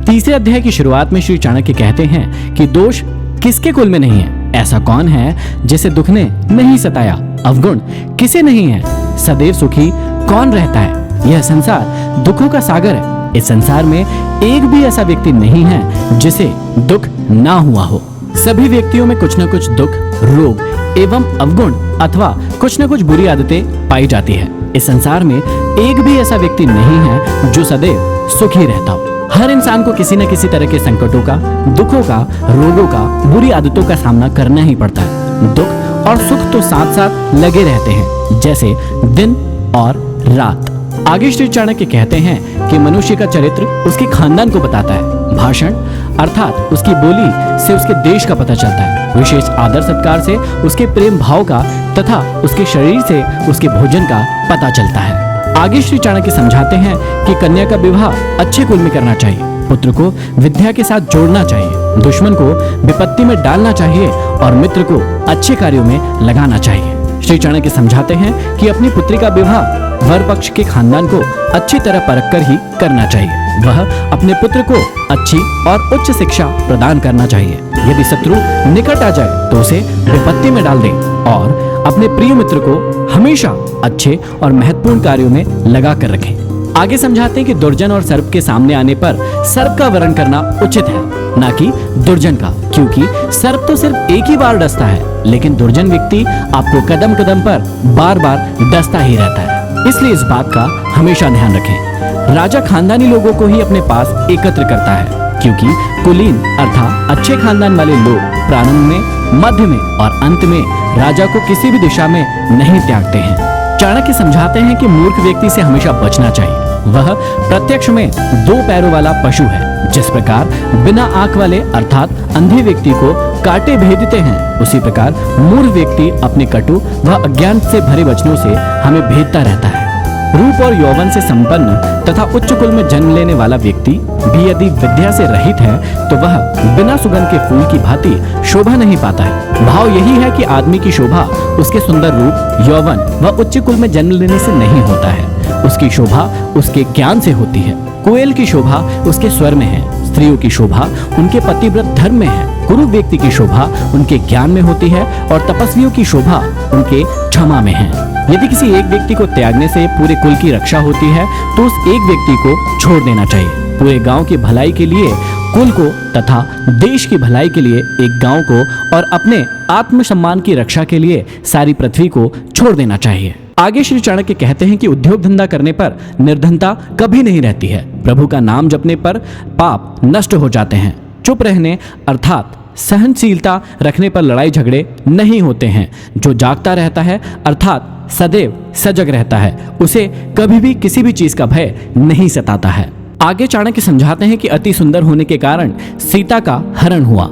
तीसरे अध्याय की शुरुआत में श्री चाणक्य कहते हैं कि दोष किसके कुल में नहीं है, ऐसा कौन है जिसे दुख ने नहीं सताया, अवगुण किसे नहीं है, सदैव सुखी कौन रहता है। यह संसार दुखों का सागर है। इस संसार में एक भी ऐसा व्यक्ति नहीं है जिसे दुख ना हुआ हो। सभी व्यक्तियों में कुछ न कुछ दुख, रोग एवं अवगुण अथवा कुछ न कुछ बुरी आदतें पाई जाती है। इस संसार में एक भी ऐसा व्यक्ति नहीं है जो सदैव सुखी रहता हो। हर इंसान को किसी न किसी तरह के संकटों का, दुखों का, रोगों का, बुरी आदतों का सामना करना ही पड़ता है। दुख और सुख तो साथ साथ लगे रहते हैं, जैसे दिन और रात। आगे श्री चाणक्य कहते हैं कि मनुष्य का चरित्र उसके खानदान को बताता है। भाषण अर्थात उसकी बोली से उसके देश का पता चलता है। विशेष आदर सत्कार से उसके प्रेम भाव का तथा उसके शरीर से उसके भोजन का पता चलता है। आगे श्री चाणक्य समझाते हैं कि कन्या का विवाह अच्छे कुल में करना चाहिए, पुत्र को विद्या के साथ जोड़ना चाहिए, दुश्मन को विपत्ति में डालना चाहिए और मित्र को अच्छे कार्यों में लगाना चाहिए। श्री चाणक्य समझाते हैं कि अपनी पुत्री का विवाह वर पक्ष के खानदान को अच्छी तरह परख कर ही करना चाहिए। वह अपने पुत्र को अच्छी और उच्च शिक्षा प्रदान करना चाहिए। यदि शत्रु निकट आ जाए तो उसे विपत्ति में डाल दे और अपने प्रिय मित्र को हमेशा अच्छे और महत्वपूर्ण कार्यों में लगा कर रखें। आगे समझाते हैं कि दुर्जन और सर्प के सामने आने पर सर्प का वरण करना उचित है, ना कि दुर्जन का, क्योंकि सर्प तो सिर्फ एक ही बार डसता है, लेकिन दुर्जन व्यक्ति आपको कदम कदम पर बार बार डसता ही रहता है। इसलिए इस बात का हमेशा ध्यान रखें। राजा खानदानी लोगों को ही अपने पास एकत्र करता है, क्योंकि कुलीन अर्थात अच्छे खानदान वाले लोग प्रारंभ में, मध्य में और अंत में राजा को किसी भी दिशा में नहीं त्यागते हैं। चाणक्य समझाते हैं कि मूर्ख व्यक्ति से हमेशा बचना चाहिए। वह प्रत्यक्ष में दो पैरों वाला पशु है। जिस प्रकार बिना आंख वाले अर्थात अंधे व्यक्ति को कांटे भेदते हैं, उसी प्रकार मूर्ख व्यक्ति अपने कटु व अज्ञान से भरे वचनों से हमें भेदता रहता है। रूप और यौवन से संपन्न तथा उच्च कुल में जन्म लेने वाला व्यक्ति भी यदि विद्या से रहित है तो वह बिना सुगंध के फूल की भांति शोभा नहीं पाता है। भाव यही है कि आदमी की शोभा उसके सुंदर रूप, यौवन व उच्च कुल में जन्म लेने से नहीं होता है। उसकी शोभा उसके ज्ञान से होती है। कोयल की शोभा उसके स्वर में है, स्त्रियों की शोभा उनके पतिव्रत धर्म में है, गुरु व्यक्ति की शोभा उनके ज्ञान में होती है और तपस्वियों की शोभा उनके क्षमा में है। यदि किसी एक व्यक्ति को त्यागने से पूरे कुल की रक्षा होती है तो उस एक व्यक्ति को छोड़ देना चाहिए। पूरे गांव की भलाई के लिए कुल को तथा देश की भलाई के लिए एक गांव को और अपने आत्मसम्मान की रक्षा के लिए सारी पृथ्वी को छोड़ देना चाहिए। आगे श्री चाणक्य कहते हैं कि उद्योग धंधा करने पर निर्धनता कभी नहीं रहती है। प्रभु का नाम जपने पर पाप नष्ट हो जाते हैं। चुप रहने अर्थात सहनशीलता रखने पर लड़ाई झगड़े नहीं होते हैं। जो जागता रहता है अर्थात सदैव सजग रहता है, उसे कभी भी किसी भी चीज का भय नहीं सताता है। आगे चाणक्य समझाते हैं कि अति सुंदर होने के कारण सीता का हरण हुआ,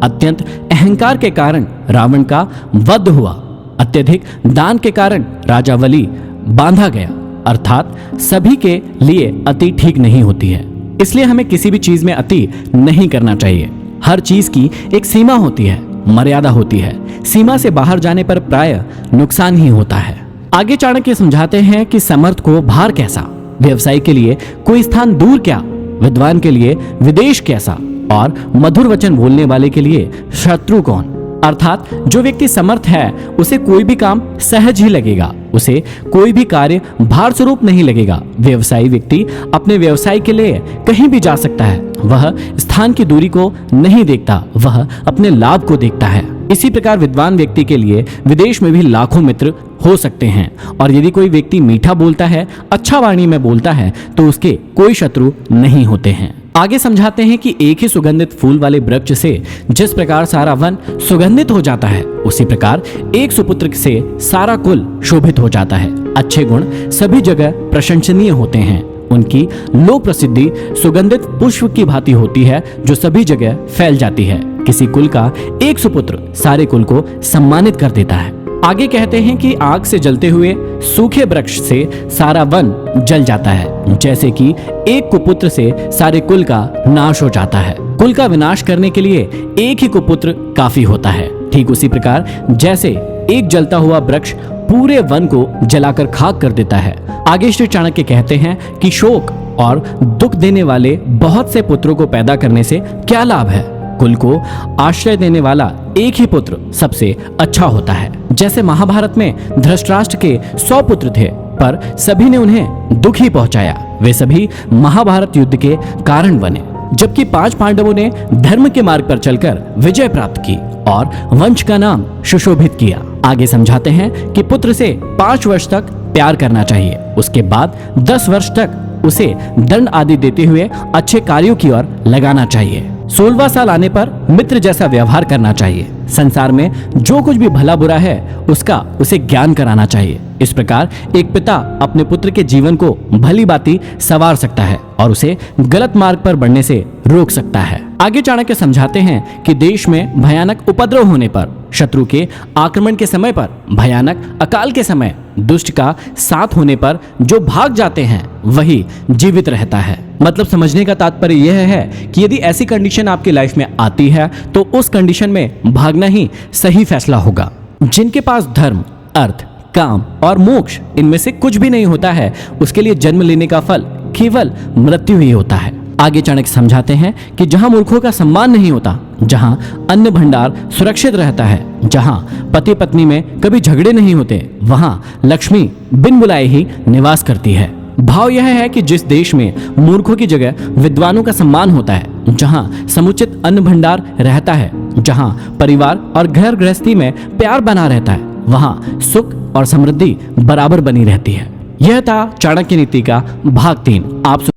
अत्यंत अहंकार के कारण रावण का वध हुआ, अत्यधिक दान के कारण राजा बलि बांधा गया। अर्थात सभी के लिए अति ठीक नहीं होती है, इसलिए हमें किसी भी चीज में अति नहीं करना चाहिए। हर चीज की एक सीमा होती है, मर्यादा होती है। सीमा से बाहर जाने पर प्राय नुकसान ही होता है। आगे चाणक्य समझाते हैं कि समर्थ को भार कैसा, व्यवसायी के लिए कोई स्थान दूर क्या, विद्वान के लिए विदेश कैसा और मधुर वचन बोलने वाले के लिए शत्रु कौन। अर्थात जो व्यक्ति समर्थ है उसे कोई भी काम सहज ही लगेगा, उसे कोई भी कार्य भार स्वरूप नहीं लगेगा। व्यवसायी व्यक्ति अपने व्यवसाय के लिए कहीं भी जा सकता है। वह स्थान की दूरी को नहीं देखता, वह अपने लाभ को देखता है। इसी प्रकार विद्वान व्यक्ति के लिए विदेश में भी लाखों मित्र हो सकते हैं और यदि कोई व्यक्ति मीठा बोलता है, अच्छा वाणी में बोलता है तो उसके कोई शत्रु नहीं होते हैं। आगे समझाते हैं कि एक ही सुगंधित फूल वाले वृक्ष से जिस प्रकार सारा वन सुगंधित हो जाता है, उसी प्रकार एक सुपुत्र से सारा कुल शोभित हो जाता है। अच्छे गुण सभी जगह प्रशंसनीय होते हैं। उनकी लोक प्रसिद्धि सुगंधित पुष्प की भांति होती है जो सभी जगह फैल जाती है। किसी कुल का एक सुपुत्र सारे कुल को सम्मानित कर देता है। आगे कहते हैं कि आग से जलते हुए सूखे वृक्ष से सारा वन जल जाता है, जैसे कि एक कुपुत्र से सारे कुल का नाश हो जाता है। कुल का विनाश करने के लिए एक ही कुपुत्र काफी होता है। ठीक उसी प्रकार जैसे एक जलता हुआ वृक्ष पूरे वन को जलाकर खाक कर देता है। आगे श्री चाणक्य कहते हैं कि शोक और दुख देने वाले बहुत से पुत्रों को पैदा करने से क्या लाभ है? कुल को आश्रय देने वाला एक ही पुत्र सबसे अच्छा होता है। जैसे महाभारत में धृतराष्ट्र के 100 पुत्र थे, पर सभी ने उन्हें दुख ही पहुंचाया। वे सभी महाभारत युद्ध के कारण बने, जबकि 5 पांडवों ने धर्म के मार्ग पर चलकर विजय प्राप्त की और वंश का नाम सुशोभित किया। आगे समझाते हैं कि पुत्र से 5 वर्ष तक प्यार करना चाहिए, उसके बाद 10 वर्ष तक उसे दंड आदि देते हुए अच्छे कार्यों की ओर लगाना चाहिए। 16वां साल आने पर मित्र जैसा व्यवहार करना चाहिए। संसार में जो कुछ भी भला बुरा है उसका उसे ज्ञान कराना चाहिए। इस प्रकार एक पिता अपने पुत्र के जीवन को भली बाती संवार सकता है और उसे गलत मार्ग पर बढ़ने से रोक सकता है। आगे चाणक्य समझाते हैं कि देश में भयानक उपद्रव होने पर, शत्रु के आक्रमण के समय पर, भयानक अकाल के समय दुष्ट का साथ होने पर जो भाग जाते हैं वही जीवित रहता है। मतलब समझने का तात्पर्य यह है कि यदि ऐसी कंडीशन आपकी लाइफ में आती है तो उस कंडीशन में भागना ही सही फैसला होगा। जिनके पास धर्म, अर्थ, काम और मोक्ष इनमें से कुछ भी नहीं होता है, उसके लिए जन्म लेने का फल केवल मृत्यु ही होता है। आगे चाणक्य समझाते हैं कि जहां मूर्खों का सम्मान नहीं होता, जहां अन्न भंडार सुरक्षित रहता है, जहां पति पत्नी में कभी झगड़े नहीं होते, वहां लक्ष्मी बिन बुलाए ही निवास करती है। भाव यह है कि जिस देश में मूर्खों की जगह विद्वानों का सम्मान होता है, जहां समुचित अन्न भंडार रहता है, जहां परिवार और घर गृहस्थी में प्यार बना रहता है, वहां सुख और समृद्धि बराबर बनी रहती है। यह था चाणक्य नीति का भाग 3। आप